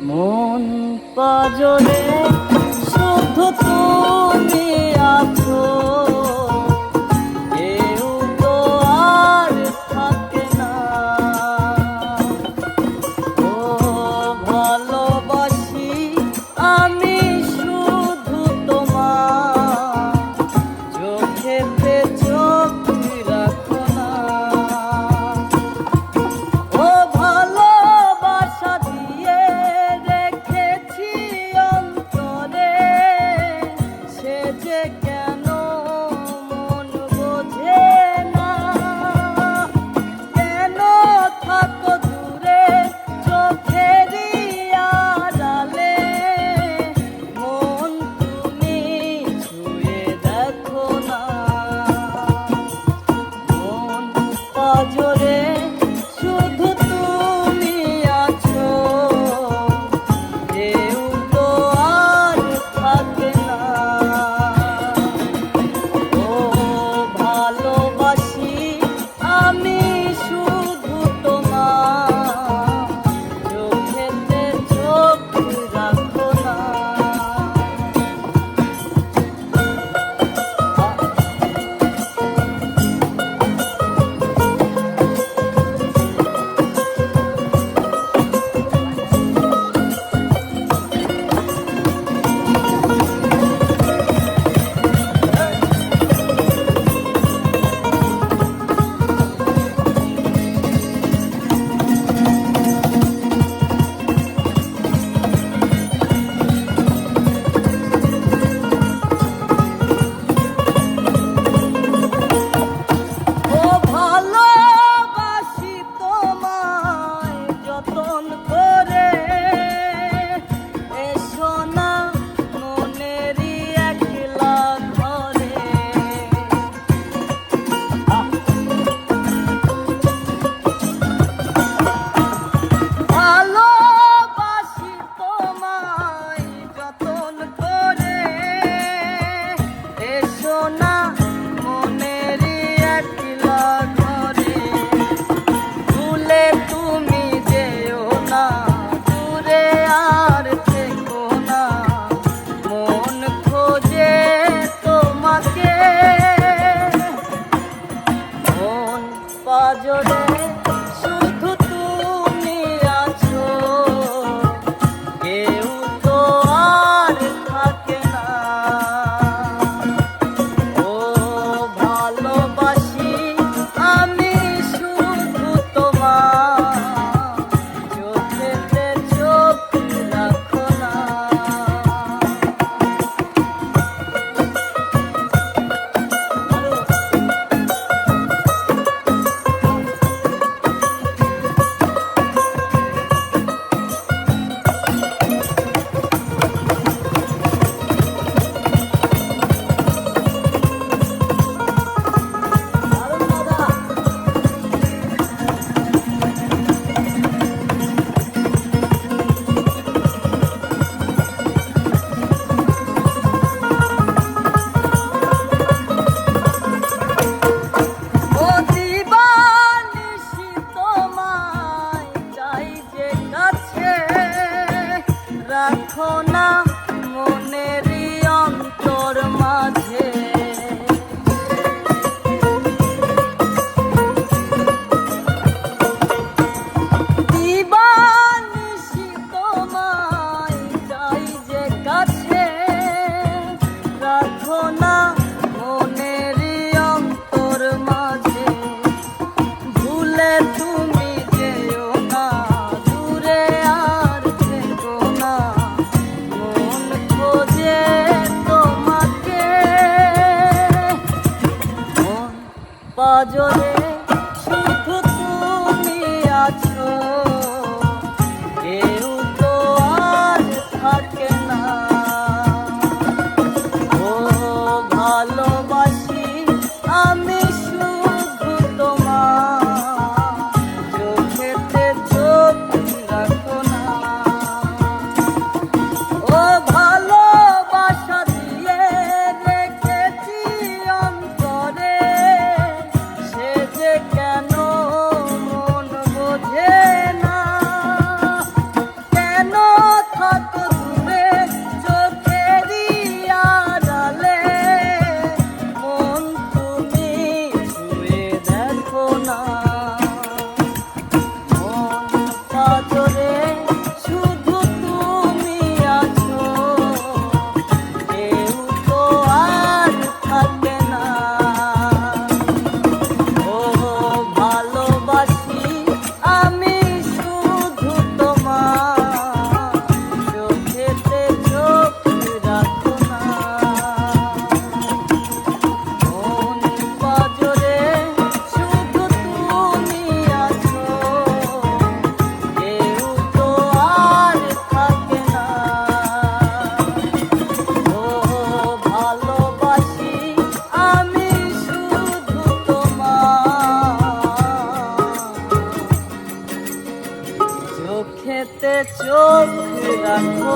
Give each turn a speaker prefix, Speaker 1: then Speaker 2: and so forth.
Speaker 1: মন পাজরে শুধু তুমি আছো, কেউ তো আর থাকে না। ও ভালোবাসি আমি শুধু তোমার, চোখেতে চোখ রাখো না। ও ভালোবাসা দিয়ে রেখেছি অন্তরে, সে যে কেন মন বোঝে না। কেন থাকো দূরে চোখেরই আড়ালে, মন তুমি ছুঁয়ে দেখো না। মন পাজরে শুধু তুমি আছো, কেউ তো আর থাকে না। ও ভালোবাসি আমি শুধু তোমার, চোখেতে চোখ রাখো না। ও ভালোবাসি তোমায় যতন করে, এসো না মনেরই একলা ঘরে। ভালোবাসি তোমায় যতন করে, এসো না মনেরই একলা ঘরে। ভুলে তুমি যেও না দূরে আর থেকো না, মন খোঁজে তোমাকে। মন পাজরে শুধু তুমি আছো, কেউ তো আর থাকে না। ও ভালোবাসি আমি শুধু তোমার, চোখেতে চোখ রাখো না। ও দিবানিশি তোমায় চাই যে কাছে, রাখো না মনেরই অন্তর মাঝে। দিবানিশি তোমায় চাই যে কাছে, রাখো না মনেরই অন্তর মাঝে। ভুলে তুমি যেও না দূরে আর থেকো না, মন রাখো